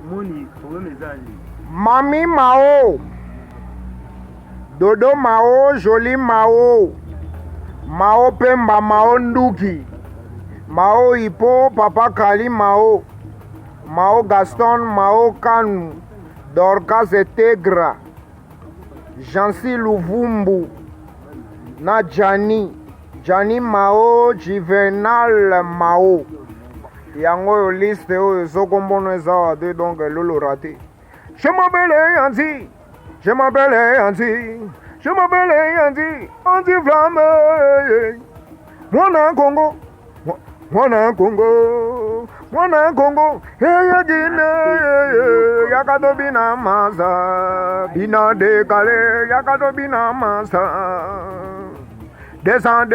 Moni, problème ezali. Mami Mao, Dodo Mao, Joli Mao, Mao Pemba Mao Nduki, Mao Ipo, Papa Kali Mao, Mao Gaston Mao Kanu, Dorcas Etegra, Jansi Luvumbu, na Jani Mao, Juvenal Mao. Yango yo liste oyo sokombono eza wade donc lolo raté. Je m'appelle Yanzi, je m'appelle Yanzi, je m'appelle Yanzi, anti-flamme. Mwana Congo, mwana Congo, mwana Congo. Hey Guinée, yakato bina masa, bina décalé, yakato bina masa. Descends,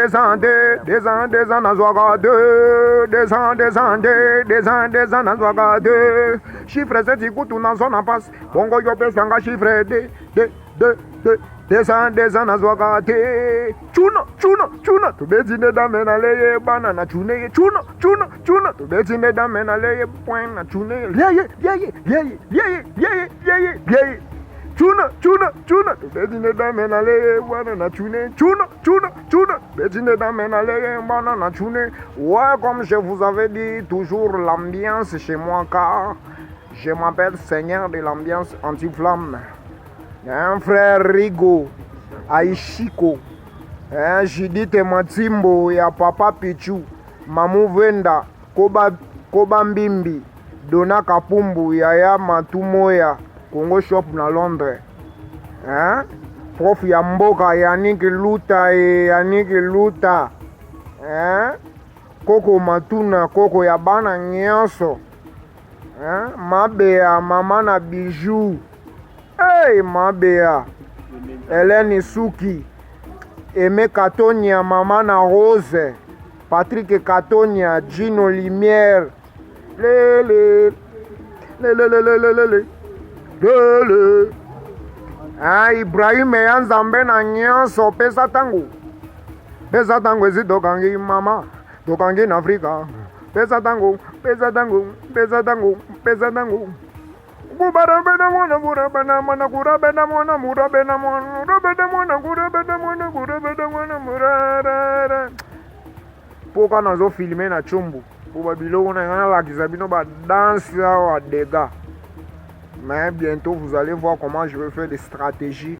na Zouaga 2. Descends, na Zouaga 2. Chiffre 7, ikutu na zona passe. Bongo yope sanga chiffre D. Descends, na Zouaga 2. Chuna. Tu bezine dame na leye bana na chune. Chuna. Tu bezine dame na leye point na chune. Yeye. Chuna, tu bezine dame na leye bana na chune. Chuna, bezine dame na leye bana na chune. Ouais, comme je vous avais dit, toujours l'ambiance chez moi car je m'appelle Seigneur de l'ambiance anti-flamme. Un frère Rigo, Aishiko, Judith Matimbo, ya Papa Pichu, Mamu Venda, Koba Mbimbi, Dona Kapumbu, Yaya Matumoya, Congo Shop na Londres. Prof ya mboka Yannick Luta, Koko Matuna, Koko ya bana nyonso, Mabea, Mama na Bijou, hey Mabea, Hélène Suki, Aimé Katonia, Mama na Rose, Patrick Katonia, Gino Limière, Lele. Ibrahim Yanzambe na nyonso pesa tango ezi dokangi mama dokangi na Afrika pesa tango kurabena mwana poka nazo filme na chumbu kuba biloko na ngana lakisa bino ba danse wa dega. Mais bientôt, vous allez voir comment je vais faire des stratégies